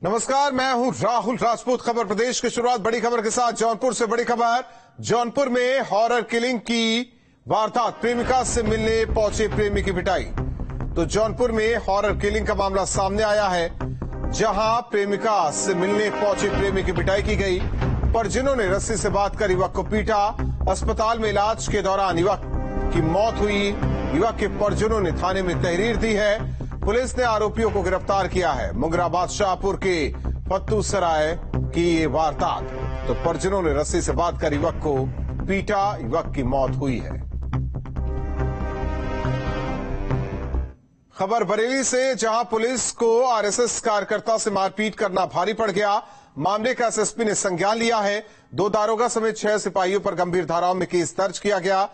नमस्कार, मैं हूं राहुल राजपूत। खबर प्रदेश की शुरुआत बड़ी खबर के साथ। जौनपुर से बड़ी खबर। जौनपुर में हॉरर किलिंग की वारदात, प्रेमिका से मिलने पहुंचे प्रेमी की पिटाई। तो जौनपुर में हॉरर किलिंग का मामला सामने आया है, जहां प्रेमिका से मिलने पहुंचे प्रेमी की पिटाई की गई। परिजनों ने रस्सी से बांधकर युवक को पीटा। अस्पताल में इलाज के दौरान युवक की मौत हुई। युवक के परिजनों ने थाने में तहरीर दी है। पुलिस ने आरोपियों को गिरफ्तार किया है। मुंगरा बादशाहपुर के फत्तू सराय की ये वारदात। तो परिजनों ने रस्सी से बांधकर युवक को पीटा। युवक की मौत हुई है। खबर बरेली से, जहां पुलिस को आरएसएस कार्यकर्ता से मारपीट करना भारी पड़ गया। मामले का एसएसपी ने संज्ञान लिया है। 2 दारोगा समेत 6 सिपाहियों पर गंभीर धाराओं में केस दर्ज किया गया।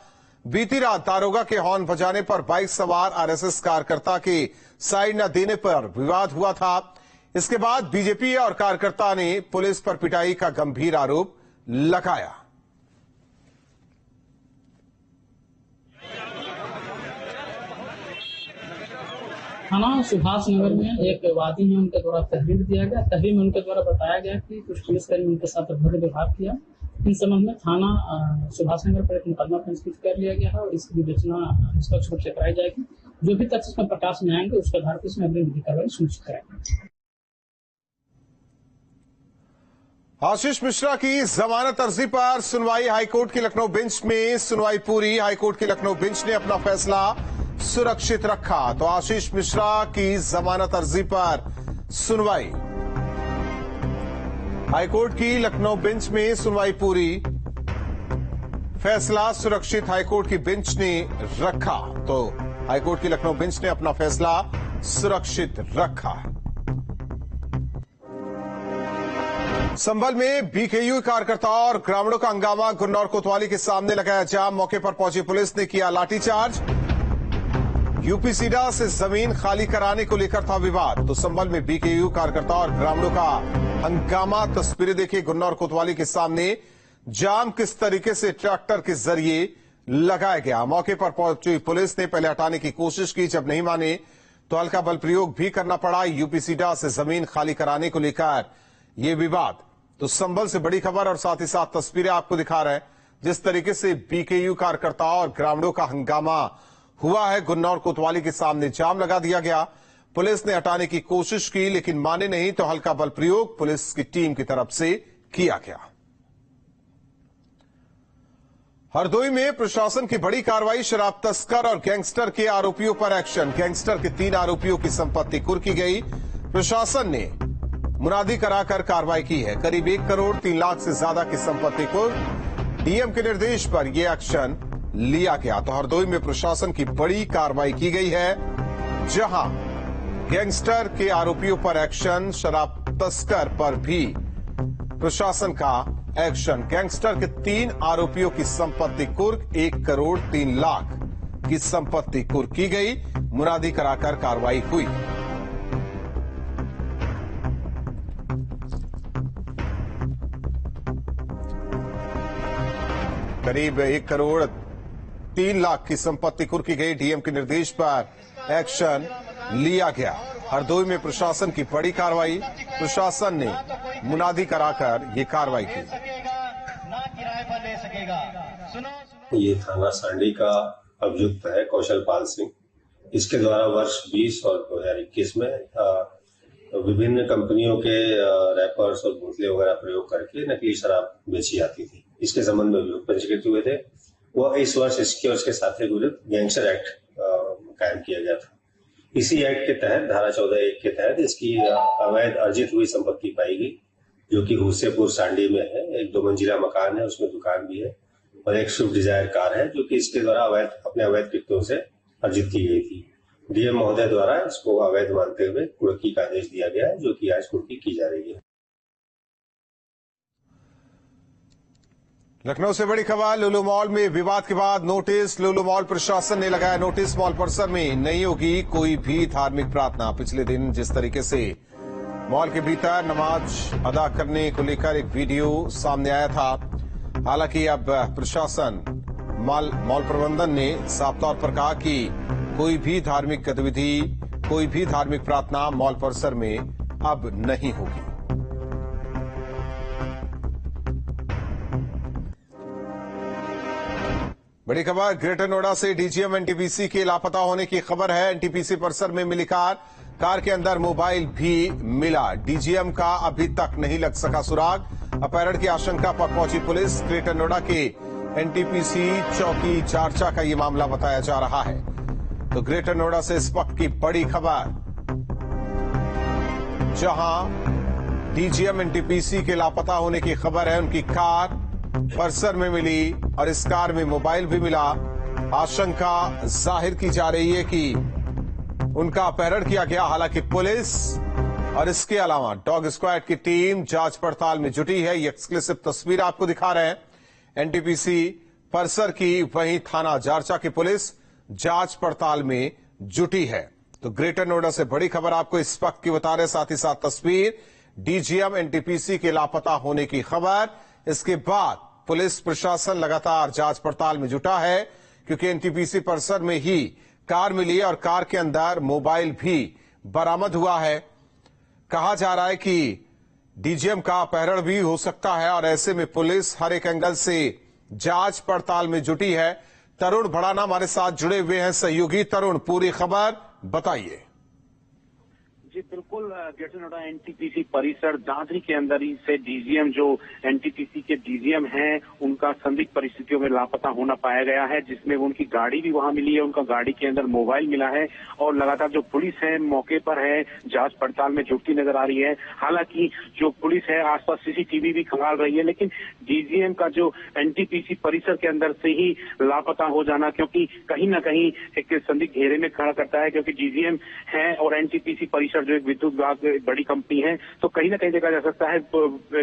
बीती रात दारोगा के हॉर्न बजाने पर बाइक सवार आरएसएस कार्यकर्ता के साइड न देने पर विवाद हुआ था। इसके बाद बीजेपी और कार्यकर्ता ने पुलिस पर पिटाई का गंभीर आरोप लगाया। थाना सुभाष नगर में एक वादी में उनके द्वारा तहरीर दिया गया। तहरीर में उनके द्वारा बताया गया कि कुछ पुलिसकर्मी उनके साथ अभद्र व्यवहार किया। इन संबंध में थाना सुभाष नगर पर एक मुकदमा पंजीकृत कर लिया गया है और इसकी विवेचना निष्पक्ष रूप से कराई जाएगी। जो भी तथ्य इसमें प्रकाश में आएंगे उसके आधार पर इसमें अग्रिम विधि कार्रवाई सुनिश्चित कराएंगे। आशीष मिश्रा की जमानत अर्जी पर सुनवाई। हाईकोर्ट की लखनऊ बेंच में सुनवाई पूरी। हाईकोर्ट की लखनऊ बेंच ने अपना फैसला सुरक्षित रखा। तो आशीष मिश्रा की जमानत अर्जी पर सुनवाई। हाईकोर्ट की लखनऊ बेंच में सुनवाई पूरी। फैसला सुरक्षित हाईकोर्ट की बेंच ने रखा। तो हाईकोर्ट की लखनऊ बेंच ने अपना फैसला सुरक्षित रखा। संभल में बीकेयू कार्यकर्ताओं और ग्रामीणों का हंगामा। गुन्नौर कोतवाली के सामने लगाया जाम। मौके पर पहुंची पुलिस ने किया लाठीचार्ज। यूपीसीडा से जमीन खाली कराने को लेकर था विवाद। तो संभल में बीकेयू कार्यकर्ताओं और ग्रामीणों का हंगामा। तस्वीरें देखिए गुन्नौर कोतवाली के सामने। जाम किस तरीके से ट्रैक्टर के जरिए लगाया गया। मौके पर पहुंची पुलिस ने पहले हटाने की कोशिश की, जब नहीं माने तो हल्का बल प्रयोग भी करना पड़ा। यूपीसीडा से जमीन खाली कराने को लेकर ये विवाद। तो संभल से बड़ी खबर और साथ ही साथ तस्वीरें आपको दिखा रहे हैं, जिस तरीके से बीकेयू कार्यकर्ताओं और ग्रामीणों का हंगामा हुआ है। गुन्नौर कोतवाली के सामने जाम लगा दिया गया। पुलिस ने हटाने की कोशिश की, लेकिन माने नहीं तो हल्का बल प्रयोग पुलिस की टीम की तरफ से किया गया। हरदोई में प्रशासन की बड़ी कार्रवाई। शराब तस्कर और गैंगस्टर के आरोपियों पर एक्शन। गैंगस्टर के 3 आरोपियों की संपत्ति कुर्क की गई। प्रशासन ने मुनादी कराकर कार्रवाई की है। करीब 1 करोड़ 3 लाख से ज्यादा की संपत्ति कुर्क। डीएम के निर्देश पर यह एक्शन लिया गया। तो हरदोई में प्रशासन की बड़ी कार्रवाई की गई है, जहां गैंगस्टर के आरोपियों पर एक्शन, शराब तस्कर पर भी प्रशासन का एक्शन। गैंगस्टर के 3 आरोपियों की संपत्ति कुर्क। 1 करोड़ 3 लाख की संपत्ति कुर्क की गई। मुनादी कराकर कार्रवाई हुई। करीब 1 करोड़ 3 लाख की संपत्ति कुर्क की गई। डीएम के निर्देश पर एक्शन लिया गया। हरदोई में प्रशासन की बड़ी कार्रवाई। प्रशासन ने मुनादी कराकर ये कार्रवाई की। ये थाना सांडी का अभियुक्त है कौशल पाल सिंह। इसके द्वारा वर्ष 20 और 2021 में विभिन्न कंपनियों के रैपर्स और बोतलें वगैरह प्रयोग करके नकली शराब बेची जाती थी। इसके संबंध में अभियोग पंजीकृत हुए थे। वह इस वर्ष इसके और इसके साथी विरुद्ध गैंगस्टर एक्ट कायम किया गया था। इसी एक्ट के तहत धारा 14(1) के तहत इसकी अवैध अर्जित हुई संपत्ति पाई गई, जो कि हुसेपुर सांडी में है। एक 2 मंजिला मकान है, उसमें दुकान भी है और एक स्विफ्ट डिजायर कार है, जो कि इसके द्वारा अपने अवैध कृत्यों से अर्जित की गई थी। डीएम महोदय द्वारा इसको अवैध मानते हुए कुर्की का आदेश दिया गया है, जो कि आज कुर्की की जा रही है। लखनऊ से बड़ी खबर। लुलु मॉल में विवाद के बाद नोटिस। लुलु मॉल प्रशासन ने लगाया नोटिस। मॉल परिसर में नहीं होगी कोई भी धार्मिक प्रार्थना। पिछले दिन जिस तरीके से मॉल के भीतर नमाज अदा करने को लेकर एक वीडियो सामने आया था, हालांकि अब प्रशासन मॉल प्रबंधन ने साफ तौर पर कहा कि कोई भी धार्मिक गतिविधि, कोई भी धार्मिक प्रार्थना मॉल परिसर में अब नहीं होगी। बड़ी खबर ग्रेटर नोएडा से डीजीएम एनटीपीसी के लापता होने की खबर है। एनटीपीसी परिसर में मिली कार के अंदर मोबाइल भी मिला। डीजीएम का अभी तक नहीं लग सका सुराग। अपहरण की आशंका पर पहुंची पुलिस। ग्रेटर नोएडा के एनटीपीसी चौकी चारचा का ये मामला बताया जा रहा है। तो ग्रेटर नोएडा से इस वक्त की बड़ी खबर, जहां डीजीएम एनटीपीसी के लापता होने की खबर है। उनकी कार परिसर में मिली और इस कार में मोबाइल भी मिला। आशंका जाहिर की जा रही है कि उनका अपहरण किया गया। हालांकि पुलिस और इसके अलावा डॉग स्क्वाड की टीम जांच पड़ताल में जुटी है। ये एक्सक्लूसिव तस्वीर आपको दिखा रहे हैं एनटीपीसी परिसर की। वहीं थाना जारचा की पुलिस जांच पड़ताल में जुटी है। तो ग्रेटर नोएडा से बड़ी खबर आपको इस वक्त की बता रहे, साथ ही साथ तस्वीर डीजीएम एनटीपीसी के लापता होने की खबर। इसके बाद पुलिस प्रशासन लगातार जांच पड़ताल में जुटा है, क्योंकि एनटीपीसी परिसर में ही कार मिली और कार के अंदर मोबाइल भी बरामद हुआ है। कहा जा रहा है कि डीजीएम का अपहरण भी हो सकता है और ऐसे में पुलिस हर एक एंगल से जांच पड़ताल में जुटी है। तरुण भड़ाना हमारे साथ जुड़े हुए हैं। सहयोगी तरुण, पूरी खबर बताइए। जी बिल्कुल, ग्रेटर नोएडा एनटीपीसी परिसर दादरी के अंदर ही से डीजीएम, जो एनटीपीसी के डीजीएम हैं, उनका संदिग्ध परिस्थितियों में लापता होना पाया गया है, जिसमें उनकी गाड़ी भी वहां मिली है। उनका गाड़ी के अंदर मोबाइल मिला है और लगातार जो पुलिस है मौके पर है, जांच पड़ताल में जुटती नजर आ रही है। हालांकि जो पुलिस है आसपास सीसीटीवी भी खंगाल रही है, लेकिन डीजीएम का जो एनटीपीसी परिसर के अंदर से ही लापता हो जाना, क्योंकि कहीं ना कहीं एक संदिग्ध घेरे में खड़ा करता है, क्योंकि डीजीएम है और एनटीपीसी परिसर जो एक विद्युत विभाग बड़ी कंपनी है, तो कहीं ना कहीं देखा जा सकता है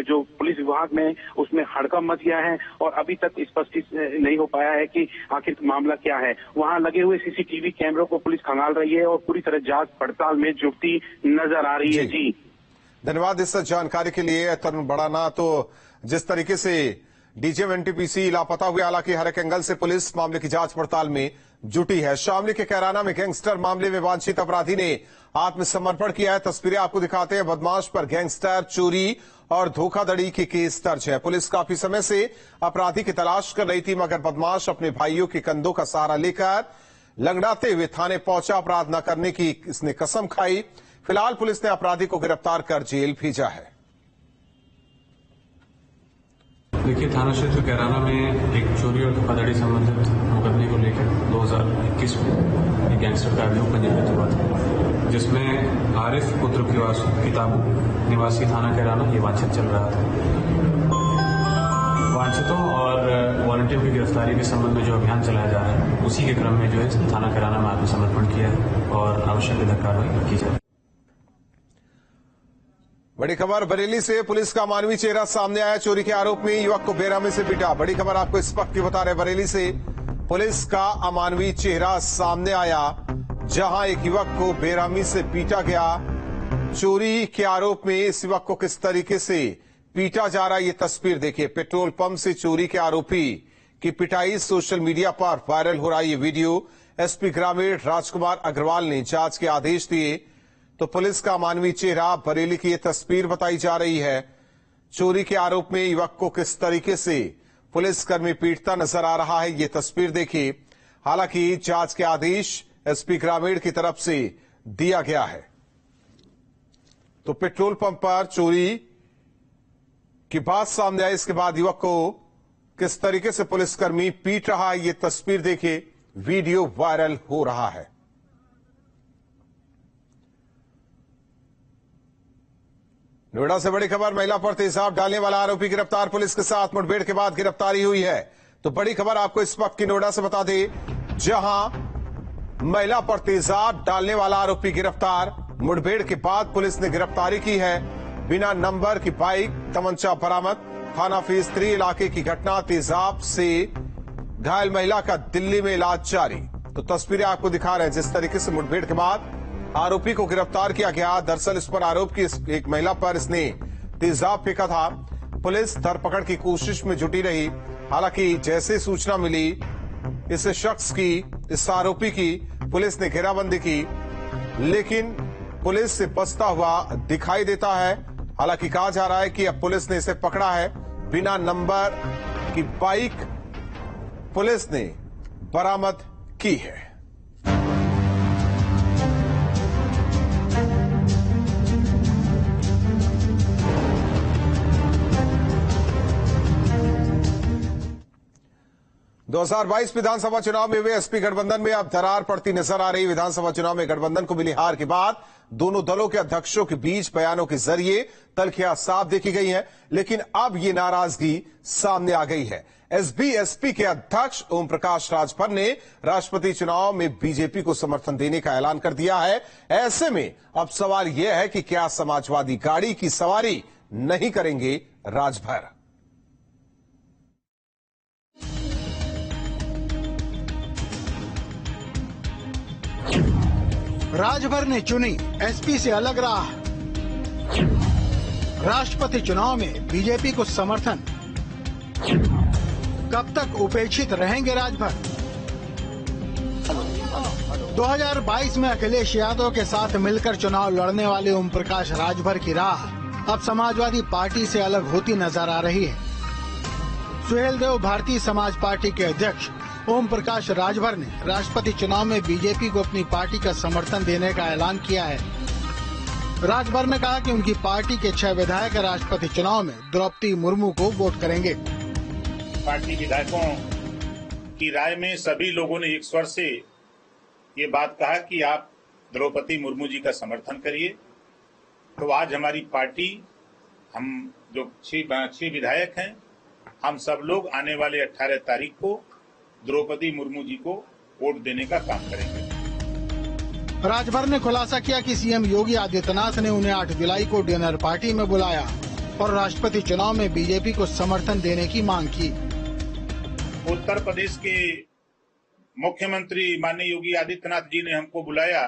जो पुलिस विभाग में उसमें हड़कंप मच गया है और अभी तक स्पष्ट नहीं हो पाया है कि आखिर मामला क्या है। वहां लगे हुए सीसीटीवी कैमरों को पुलिस खंगाल रही है और पूरी तरह जांच पड़ताल में जुटती नजर आ रही है। जी धन्यवाद इस जानकारी के लिए तरुण भड़ाना। तो जिस तरीके से डीजीएम एनटीपीसी लापता हुए, हालांकि हर एक एंगल से पुलिस मामले की जांच पड़ताल में जुटी है। शामली के कैराना में गैंगस्टर मामले में वांछित अपराधी ने आत्मसमर्पण किया है। तस्वीरें आपको दिखाते हैं। बदमाश पर गैंगस्टर, चोरी और धोखाधड़ी के केस दर्ज है। पुलिस काफी समय से अपराधी की तलाश कर रही थी, मगर बदमाश अपने भाइयों के कंधों का सहारा लेकर लंगड़ाते हुए थाने पहुंचा। अपराध न करने की इसने कसम खाई। फिलहाल पुलिस ने अपराधी को गिरफ्तार कर जेल भेजा है। देखिए, थाना क्षेत्र कैराना में एक चोरी और धोखाधड़ी संबंधित मुकदमे को लेकर 2021 में एक गैंगस्टर का अभियोग पंजीकृत हुआ था, जिसमें आरिफ पुत्र किताबू निवासी थाना कैराना ये वांछित चल रहा था। वांछितों और वॉलंटियर की गिरफ्तारी के संबंध में जो अभियान चलाया जा रहा है, उसी के क्रम में जो है थाना कैराना में आत्मसमर्पण किया है और आवश्यक विधिक कार्रवाई की जाए। बड़ी खबर बरेली से पुलिस का मानवीय चेहरा सामने आया। चोरी के आरोप में युवक को बेरहमी से पीटा। बड़ी खबर आपको इस वक्त की बता रहे, बरेली से पुलिस का अमानवीय चेहरा सामने आया, जहां एक युवक को बेरहमी से पीटा गया। चोरी के आरोप में इस युवक को किस तरीके से पीटा जा रहा है, ये तस्वीर देखिए। पेट्रोल पंप से चोरी के आरोपी की पिटाई सोशल मीडिया पर वायरल हो रहा है ये वीडियो। एसपी ग्रामीण राजकुमार अग्रवाल ने जांच के आदेश दिए। तो पुलिस का मानवीय चेहरा बरेली की ये तस्वीर बताई जा रही है। चोरी के आरोप में युवक को किस तरीके से पुलिसकर्मी पीटता नजर आ रहा है, ये तस्वीर देखिए। हालांकि जांच के आदेश एसपी ग्रामीण की तरफ से दिया गया है। तो पेट्रोल पंप पर चोरी की बात सामने आई, इसके बाद युवक को किस तरीके से पुलिसकर्मी पीट रहा है, ये तस्वीर देखिए। वीडियो वायरल हो रहा है। नोएडा से बड़ी खबर, महिला पर तेजाब डालने वाला आरोपी गिरफ्तार। पुलिस के साथ मुठभेड़ के बाद गिरफ्तारी हुई है। तो बड़ी खबर आपको इस वक्त की नोएडा से बता दें, जहां महिला पर तेजाब डालने वाला आरोपी गिरफ्तार। मुठभेड़ के बाद पुलिस ने गिरफ्तारी की है। बिना नंबर की बाइक, तमंचा बरामद। थाना फेज 3 इलाके की घटना। तेजाब से घायल महिला का दिल्ली में इलाज जारी। तो तस्वीरें आपको दिखा रहे हैं जिस तरीके से मुठभेड़ के बाद आरोपी को गिरफ्तार किया गया। दरअसल इस पर आरोप की एक महिला पर इसने तेजाब फेंका था। पुलिस धरपकड़ की कोशिश में जुटी रही। हालांकि जैसे सूचना मिली इस आरोपी की, पुलिस ने घेराबंदी की, लेकिन पुलिस से बचता हुआ दिखाई देता है। हालांकि कहा जा रहा है कि अब पुलिस ने इसे पकड़ा है। बिना नंबर की बाइक पुलिस ने बरामद की है। – 2022 विधानसभा चुनाव में हुए एसपी गठबंधन में अब दरार पड़ती नजर आ रही। विधानसभा चुनाव में गठबंधन को मिली हार के बाद दोनों दलों के अध्यक्षों के बीच बयानों के जरिए तल्खियां साफ देखी गई हैं, लेकिन अब ये नाराजगी सामने आ गई है। एसबी-एसपी के अध्यक्ष ओम प्रकाश राजभर ने राष्ट्रपति चुनाव में बीजेपी को समर्थन देने का ऐलान कर दिया है। ऐसे में अब सवाल यह है कि क्या समाजवादी गाड़ी की सवारी नहीं करेंगे राजभर। राजभर ने चुनी एसपी से अलग राह। राष्ट्रपति चुनाव में बीजेपी को समर्थन। कब तक उपेक्षित रहेंगे राजभर? 2022 में अखिलेश यादव के साथ मिलकर चुनाव लड़ने वाले ओम प्रकाश राजभर की राह अब समाजवादी पार्टी से अलग होती नजर आ रही है। सुहेलदेव भारतीय समाज पार्टी के अध्यक्ष ओम प्रकाश राजभर ने राष्ट्रपति चुनाव में बीजेपी को अपनी पार्टी का समर्थन देने का ऐलान किया है। राजभर ने कहा कि उनकी पार्टी के 6 विधायक राष्ट्रपति चुनाव में द्रौपदी मुर्मू को वोट करेंगे। पार्टी विधायकों की राय में सभी लोगों ने एक स्वर से ये बात कहा कि आप द्रौपदी मुर्मू जी का समर्थन करिए। तो आज हमारी पार्टी, हम जो 6 विधायक हैं, हम सब लोग आने वाले 18 तारीख को द्रौपदी मुर्मू जी को वोट देने का काम करेंगे। राजभर ने खुलासा किया कि सीएम योगी आदित्यनाथ ने उन्हें 8 जुलाई को डिनर पार्टी में बुलाया और राष्ट्रपति चुनाव में बीजेपी को समर्थन देने की मांग की। उत्तर प्रदेश के मुख्यमंत्री माननीय योगी आदित्यनाथ जी ने हमको बुलाया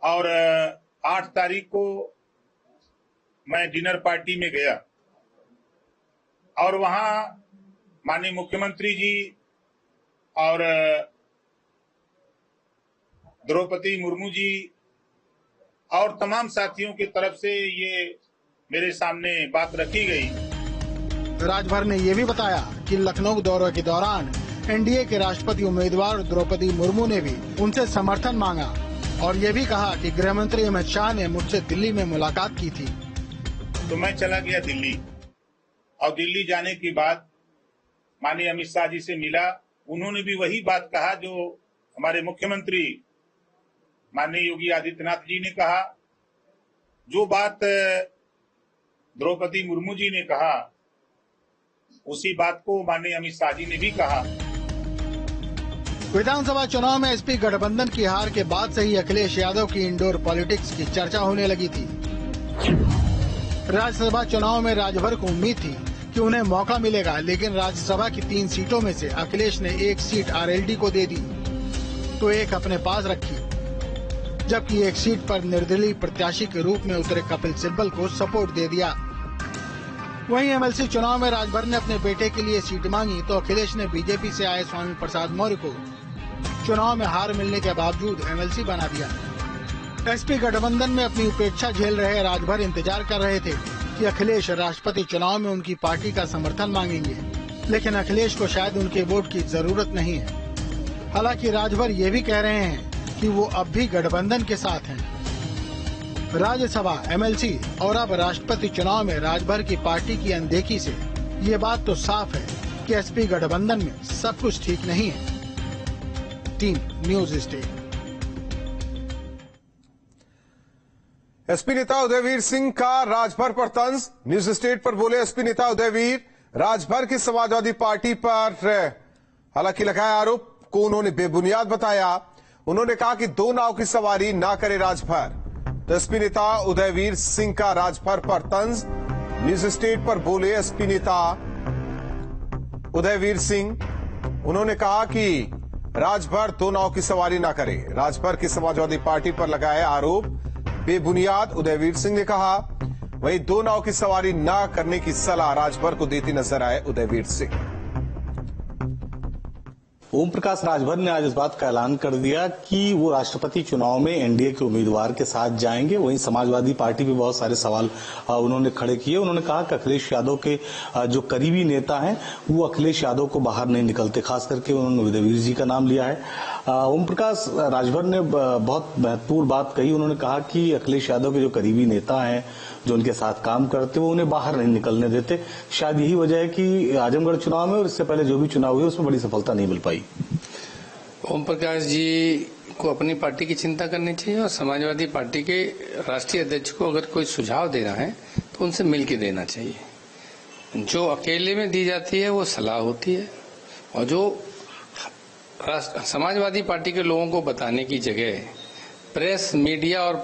और 8 तारीख को मैं डिनर पार्टी में गया और वहां माननीय मुख्यमंत्री जी और द्रौपदी मुर्मू जी और तमाम साथियों की तरफ से ये मेरे सामने बात रखी गई। राजभर ने ये भी बताया कि लखनऊ दौरे के दौरान एनडीए के राष्ट्रपति उम्मीदवार द्रौपदी मुर्मू ने भी उनसे समर्थन मांगा और ये भी कहा कि गृह मंत्री अमित शाह ने मुझसे दिल्ली में मुलाकात की थी। तो मैं चला गया दिल्ली और दिल्ली जाने के बाद माननीय अमित शाह जी से मिला। उन्होंने भी वही बात कहा जो हमारे मुख्यमंत्री माननीय योगी आदित्यनाथ जी ने कहा। जो बात द्रौपदी मुर्मू जी ने कहा उसी बात को माननीय अमित शाह जी ने भी कहा। विधानसभा चुनाव में एसपी गठबंधन की हार के बाद से ही अखिलेश यादव की इंडोर पॉलिटिक्स की चर्चा होने लगी थी। राज्यसभा चुनाव में राजभर को उम्मीद थी कि उन्हें मौका मिलेगा, लेकिन राज्यसभा की 3 सीटों में से अखिलेश ने 1 सीट आरएलडी को दे दी तो 1 अपने पास रखी, जबकि 1 सीट पर निर्दलीय प्रत्याशी के रूप में उतरे कपिल सिब्बल को सपोर्ट दे दिया। वहीं एमएलसी चुनाव में राजभर ने अपने बेटे के लिए सीट मांगी तो अखिलेश ने बीजेपी से आए स्वामी प्रसाद मौर्य को चुनाव में हार मिलने के बावजूद एमएलसी बना दिया। एसपी गठबंधन में अपनी उपेक्षा झेल रहे राजभर इंतजार कर रहे थे कि अखिलेश राष्ट्रपति चुनाव में उनकी पार्टी का समर्थन मांगेंगे, लेकिन अखिलेश को शायद उनके वोट की जरूरत नहीं है। हालांकि राजभर ये भी कह रहे हैं कि वो अब भी गठबंधन के साथ हैं। राज्यसभा, एमएलसी और अब राष्ट्रपति चुनाव में राजभर की पार्टी की अनदेखी से ये बात तो साफ है कि एसपी गठबंधन में सब कुछ ठीक नहीं है। Team news state. एसपी नेता उदयवीर सिंह का राजभर पर तंज। न्यूज स्टेट पर बोले एसपी नेता उदयवीर, राजभर की समाजवादी पार्टी पर हालांकि लगाया आरोप को उन्होंने बेबुनियाद बताया। उन्होंने कहा कि 2 नाव की सवारी ना करे राजभर। तो एसपी नेता उदयवीर सिंह का राजभर पर तंज। न्यूज स्टेट पर बोले एसपी नेता उदयवीर सिंह। उन्होंने कहा कि राजभर 2 नाव की सवारी ना करे। राजभर की समाजवादी पार्टी पर लगाया आरोप बेबुनियाद। उदयवीर सिंह ने कहा वहीं 2 नाव की सवारी ना करने की सलाह राजभर को देती नजर आए उदयवीर सिंह। ओम प्रकाश राजभर ने आज इस बात का ऐलान कर दिया कि वो राष्ट्रपति चुनाव में एनडीए के उम्मीदवार के साथ जाएंगे। वहीं समाजवादी पार्टी पे बहुत सारे सवाल उन्होंने खड़े किए। उन्होंने कहा कि अखिलेश यादव के जो करीबी नेता हैं वो अखिलेश यादव को बाहर नहीं निकलते, खास करके उन्होंने विद्यावीर जी का नाम लिया है। ओम प्रकाश राजभर ने बहुत महत्वपूर्ण बात कही। उन्होंने कहा कि अखिलेश यादव के जो करीबी नेता हैं, जो उनके साथ काम करते, वो उन्हें बाहर नहीं निकलने देते। शायद यही वजह है कि आजमगढ़ चुनाव में और इससे पहले जो भी चुनाव हुए उसमें बड़ी सफलता नहीं मिल पाई। ओम प्रकाश जी को अपनी पार्टी की चिंता करनी चाहिए और समाजवादी पार्टी के राष्ट्रीय अध्यक्ष को अगर कोई सुझाव देना है तो उनसे मिलकर देना चाहिए। जो अकेले में दी जाती है वो सलाह होती है, और जो समाजवादी पार्टी के लोगों को बताने की जगह प्रेस, मीडिया और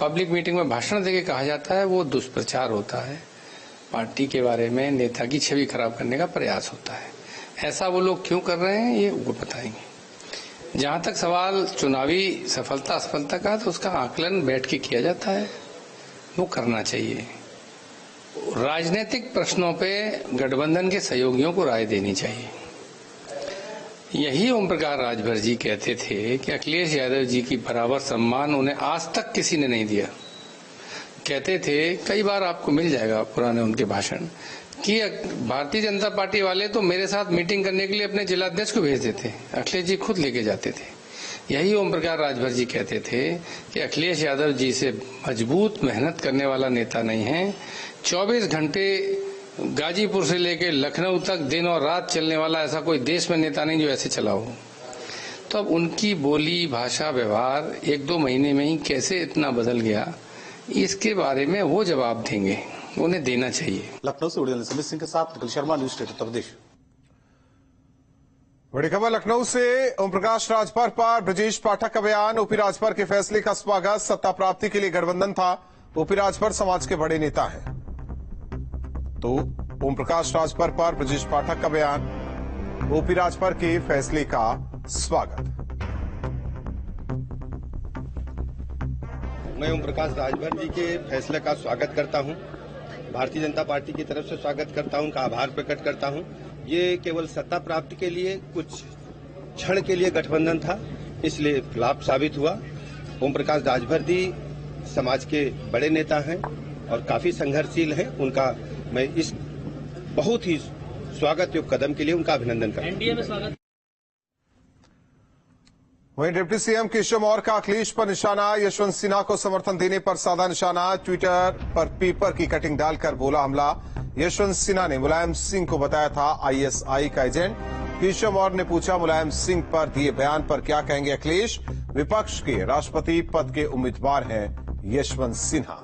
पब्लिक मीटिंग में भाषण देके कहा जाता है, वो दुष्प्रचार होता है। पार्टी के बारे में नेता की छवि खराब करने का प्रयास होता है। ऐसा वो लोग क्यों कर रहे हैं ये वो बताएंगे। जहां तक सवाल चुनावी सफलता असफलता का, तो उसका आकलन बैठ के किया जाता है, वो करना चाहिए। राजनीतिक प्रश्नों पे गठबंधन के सहयोगियों को राय देनी चाहिए। यही ओम प्रकाश राजभर जी कहते थे कि अखिलेश यादव जी की बराबर सम्मान उन्हें आज तक किसी ने नहीं दिया। कहते थे, कई बार आपको मिल जाएगा पुराने उनके भाषण, कि भारतीय जनता पार्टी वाले तो मेरे साथ मीटिंग करने के लिए अपने जिलाध्यक्ष को भेजते थे, अखिलेश जी खुद लेके जाते थे। यही ओम प्रकाश राजभर जी कहते थे कि अखिलेश यादव जी से मजबूत मेहनत करने वाला नेता नहीं है। 24 घंटे गाजीपुर से लेकर लखनऊ तक दिन और रात चलने वाला ऐसा कोई देश में नेता नहीं जो ऐसे चला हो। तो अब उनकी बोली, भाषा, व्यवहार 1-2 महीने में ही कैसे इतना बदल गया, इसके बारे में वो जवाब देंगे, उन्हें देना चाहिए। लखनऊ से वीडियो समित सिंह के साथ निखिल शर्मा, न्यूज स्टेट उत्तर प्रदेश। बड़ी खबर लखनऊ से। ओम प्रकाश राजभर पर ब्रजेश पाठक का बयान। ओपी राजभर के फैसले का स्वागत। सत्ता प्राप्ति के लिए गठबंधन था। ओपी राजभर समाज के बड़े नेता हैं। तो ओम प्रकाश राजभर पर ब्रजेश पाठक का बयान। ओपी राजभर के फैसले का स्वागत। मैं ओम प्रकाश राजभर जी के फैसले का स्वागत करता हूं। भारतीय जनता पार्टी की तरफ से स्वागत करता हूं, उनका आभार प्रकट करता हूं। ये केवल सत्ता प्राप्ति के लिए कुछ क्षण के लिए गठबंधन था, इसलिए लाभ साबित हुआ। ओम प्रकाश राजभर जी समाज के बड़े नेता हैं और काफी संघर्षशील हैं। उनका मैं इस बहुत ही स्वागत योग्य कदम के लिए उनका अभिनंदन करता हूं। एनडीए में स्वागत। वहीं डिप्टी सीएम केशव मौर्य का अखिलेश पर निशाना। यशवंत सिन्हा को समर्थन देने पर साधा निशाना। ट्विटर पर पेपर की कटिंग डालकर बोला हमला। यशवंत सिन्हा ने मुलायम सिंह को बताया था आईएसआई का एजेंट। केशव मौर्य ने पूछा, मुलायम सिंह पर दिए बयान पर क्या कहेंगे अखिलेश? विपक्ष के राष्ट्रपति पद के उम्मीदवार हैं यशवंत सिन्हा।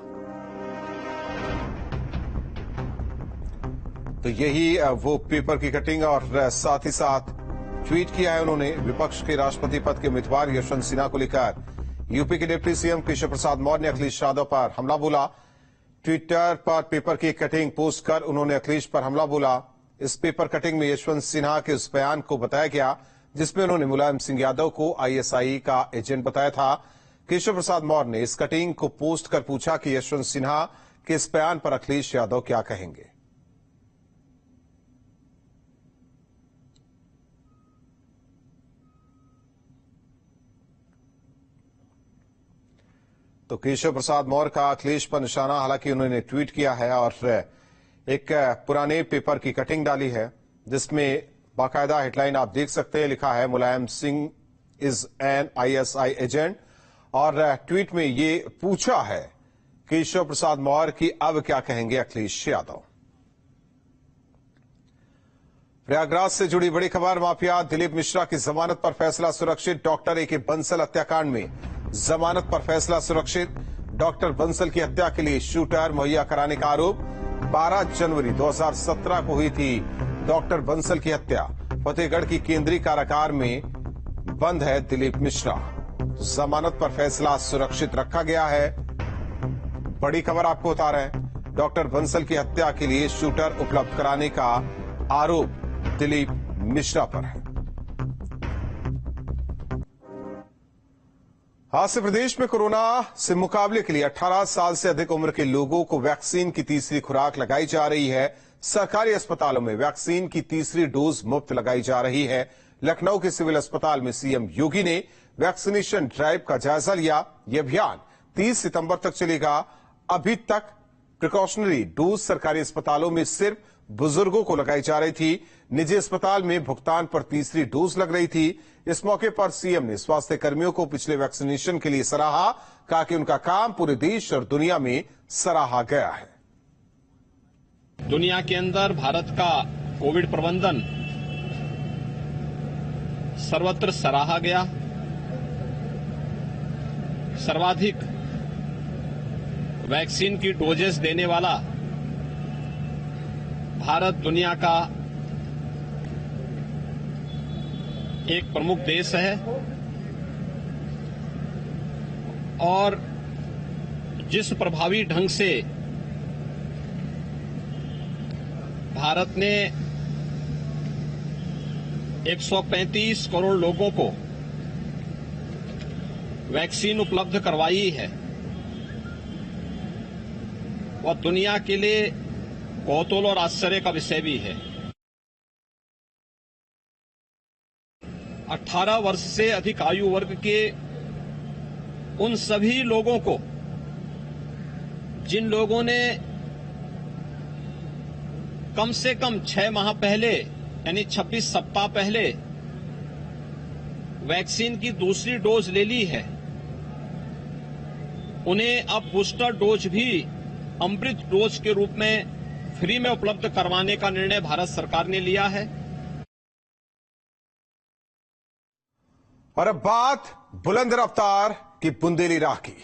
तो यही वो पेपर की कटिंग और साथ ही साथ ट्वीट किया है उन्होंने। विपक्ष के राष्ट्रपति पद के उम्मीदवार यशवंत सिन्हा को लेकर यूपी के डिप्टी सीएम केशव प्रसाद मौर्य ने अखिलेश यादव पर हमला बोला। ट्विटर पर पेपर की कटिंग पोस्ट कर उन्होंने अखिलेश पर हमला बोला। इस पेपर कटिंग में यशवंत सिन्हा के उस बयान को बताया गया जिसमें उन्होंने मुलायम सिंह यादव को आईएसआई का एजेंट बताया था। केशव प्रसाद मौर्य ने इस कटिंग को पोस्ट कर पूछा कि यशवंत सिन्हा के इस बयान पर अखिलेश यादव क्या कहेंगे। तो केशव प्रसाद मौर्य का अखिलेश पर निशाना, हालांकि उन्होंने ट्वीट किया है और एक पुराने पेपर की कटिंग डाली है जिसमें बाकायदा हेडलाइन आप देख सकते हैं, लिखा है Mulayam Singh is an ISI agent. और ट्वीट में ये पूछा है केशव प्रसाद मौर्य कि अब क्या कहेंगे अखिलेश यादव। प्रयागराज से जुड़ी बड़ी खबर। माफिया दिलीप मिश्रा की जमानत पर फैसला सुरक्षित। डॉक्टर ए के बंसल हत्याकांड में जमानत पर फैसला सुरक्षित। डॉक्टर बंसल की हत्या के लिए शूटर मुहैया कराने का आरोप। 12 जनवरी 2017 को हुई थी डॉक्टर बंसल की हत्या। फतेहगढ़ की केंद्रीय कारागार में बंद है दिलीप मिश्रा। जमानत पर फैसला सुरक्षित रखा गया है। बड़ी खबर आपको बता रहे हैं, डॉक्टर बंसल की हत्या के लिए शूटर उपलब्ध कराने का आरोप दिलीप मिश्रा पर है। आज से प्रदेश में कोरोना से मुकाबले के लिए 18 साल से अधिक उम्र के लोगों को वैक्सीन की तीसरी खुराक लगाई जा रही है। सरकारी अस्पतालों में वैक्सीन की तीसरी डोज मुफ्त लगाई जा रही है। लखनऊ के सिविल अस्पताल में सीएम योगी ने वैक्सीनेशन ड्राइव का जायजा लिया। यह अभियान 30 सितंबर तक चलेगा। अभी तक प्रिकॉशनरी डोज सरकारी अस्पतालों में सिर्फ बुजुर्गों को लगाई जा रही थी। निजी अस्पताल में भुगतान पर तीसरी डोज लग रही थी। इस मौके पर सीएम ने स्वास्थ्य कर्मियों को पिछले वैक्सीनेशन के लिए सराहा। कहा कि उनका काम पूरे देश और दुनिया में सराहा गया है। दुनिया के अंदर भारत का कोविड प्रबंधन सर्वत्र सराहा गया। सर्वाधिक वैक्सीन की डोजेस देने वाला भारत दुनिया का एक प्रमुख देश है और जिस प्रभावी ढंग से भारत ने 135 करोड़ लोगों को वैक्सीन उपलब्ध करवाई है, वह दुनिया के लिए कौतूहल और आश्चर्य का विषय भी है। 18 वर्ष से अधिक आयु वर्ग के उन सभी लोगों को जिन लोगों ने कम से कम 6 माह पहले यानी 26 सप्ताह पहले वैक्सीन की दूसरी डोज ले ली है, उन्हें अब बूस्टर डोज भी अमृत डोज के रूप में फ्री में उपलब्ध करवाने का निर्णय भारत सरकार ने लिया है। और अब बात बुलंद रफ्तार की बुंदेली राह की।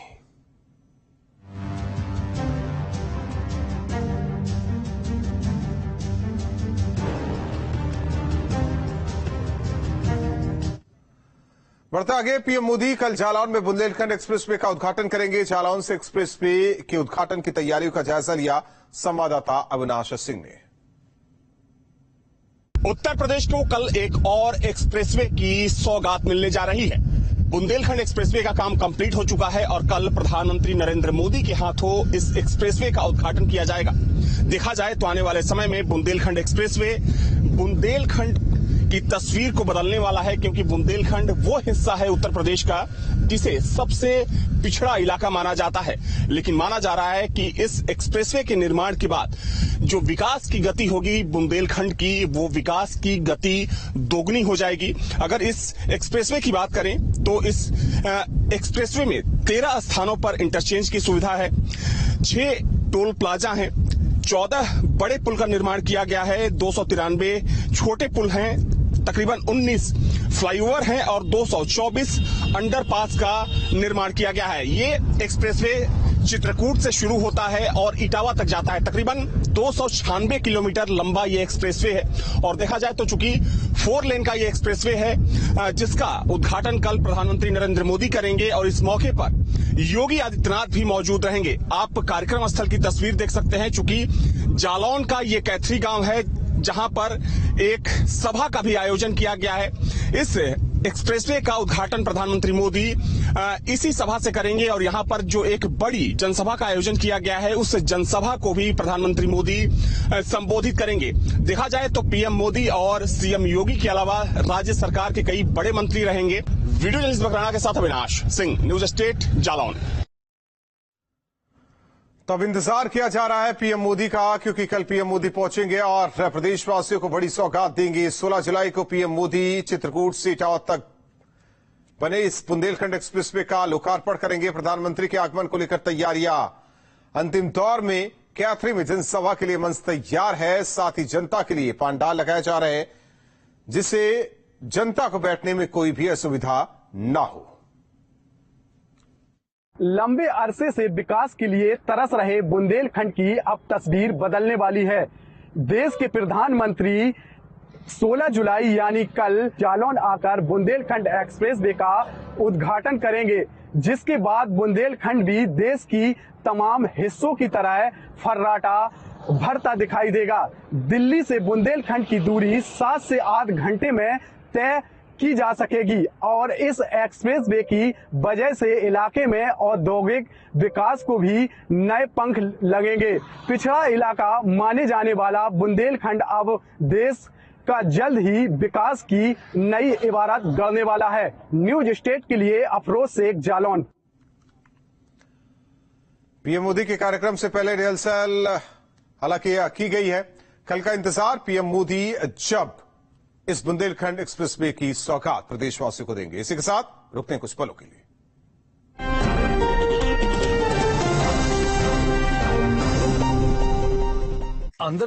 बढ़ते आगे, पीएम मोदी कल जालौन में बुंदेलखंड एक्सप्रेसवे का उद्घाटन करेंगे। जालौन से एक्सप्रेसवे के उद्घाटन की तैयारियों का जायजा लिया संवाददाता अविनाश सिंह ने। उत्तर प्रदेश को कल एक और एक्सप्रेसवे की सौगात मिलने जा रही है। बुंदेलखंड एक्सप्रेसवे का काम कंप्लीट हो चुका है और कल प्रधानमंत्री नरेंद्र मोदी के हाथों इस एक्सप्रेसवे का उद्घाटन किया जाएगा। देखा जाए तो आने वाले समय में बुंदेलखंड एक्सप्रेसवे बुंदेलखंड की तस्वीर को बदलने वाला है, क्योंकि बुंदेलखंड वो हिस्सा है उत्तर प्रदेश का जिसे सबसे पिछड़ा इलाका माना जाता है। लेकिन माना जा रहा है कि इस एक्सप्रेसवे के निर्माण के बाद जो विकास की गति होगी बुंदेलखंड की, वो विकास की गति दोगुनी हो जाएगी। अगर इस एक्सप्रेसवे की बात करें तो इस एक्सप्रेसवे में 13 स्थानों पर इंटरचेंज की सुविधा है, 6 टोल प्लाजा हैं, 14 बड़े पुल का निर्माण किया गया है, 293 छोटे पुल हैं, तकरीबन 19 फ्लाईओवर हैं और 224 अंडरपास का निर्माण किया गया है। ये एक्सप्रेसवे चित्रकूट से शुरू होता है और इटावा तक जाता है। तकरीबन 296 किलोमीटर लंबा ये एक्सप्रेसवे है और देखा जाए तो चूंकि 4 लेन का ये एक्सप्रेसवे है जिसका उद्घाटन कल प्रधानमंत्री नरेंद्र मोदी करेंगे और इस मौके पर योगी आदित्यनाथ भी मौजूद रहेंगे। आप कार्यक्रम स्थल की तस्वीर देख सकते हैं। चूंकि जालौन का ये कैथरी गांव है जहां पर एक सभा का भी आयोजन किया गया है। इस एक्सप्रेसवे का उद्घाटन प्रधानमंत्री मोदी इसी सभा से करेंगे और यहां पर जो एक बड़ी जनसभा का आयोजन किया गया है उस जनसभा को भी प्रधानमंत्री मोदी संबोधित करेंगे। देखा जाए तो पीएम मोदी और सीएम योगी के अलावा राज्य सरकार के कई बड़े मंत्री रहेंगे। वीडियो जर्नलिस्ट बकराना के साथ अविनाश सिंह, न्यूज स्टेट, जालौन। तो अब इंतजार किया जा रहा है पीएम मोदी का, क्योंकि कल पीएम मोदी पहुंचेंगे और प्रदेशवासियों को बड़ी सौगात देंगे। 16 जुलाई को पीएम मोदी चित्रकूट से इटावा तक बने इस बुंदेलखंड एक्सप्रेसवे का लोकार्पण करेंगे। प्रधानमंत्री के आगमन को लेकर तैयारियां अंतिम दौर में। कैथरी में जनसभा के लिए मंच तैयार है, साथ ही जनता के लिए पांडाल लगाए जा रहे हैं जिससे जनता को बैठने में कोई भी असुविधा न हो। लंबे अरसे से विकास के लिए तरस रहे बुंदेलखंड की अब तस्वीर बदलने वाली है। देश के प्रधानमंत्री 16 जुलाई यानी कल जालौन आकर बुंदेलखंड एक्सप्रेसवे का उद्घाटन करेंगे, जिसके बाद बुंदेलखंड भी देश की तमाम हिस्सों की तरह फर्राटा भरता दिखाई देगा। दिल्ली से बुंदेलखंड की दूरी 7 से 8 घंटे में तय की जा सकेगी और इस एक्सप्रेसवे की वजह से इलाके में औद्योगिक विकास को भी नए पंख लगेंगे। पिछड़ा इलाका माने जाने वाला बुंदेलखंड अब देश का जल्द ही विकास की नई इबारत गढ़ने वाला है। न्यूज स्टेट के लिए अफरोज शेख, जालौन। पीएम मोदी के कार्यक्रम से पहले रिहर्सल हालांकि की गई है। कल का इंतजार पीएम मोदी जब इस बुंदेलखंड एक्सप्रेसवे की सौगात प्रदेशवासियों को देंगे। इसी के साथ रुकते हैं कुछ पलों के लिए।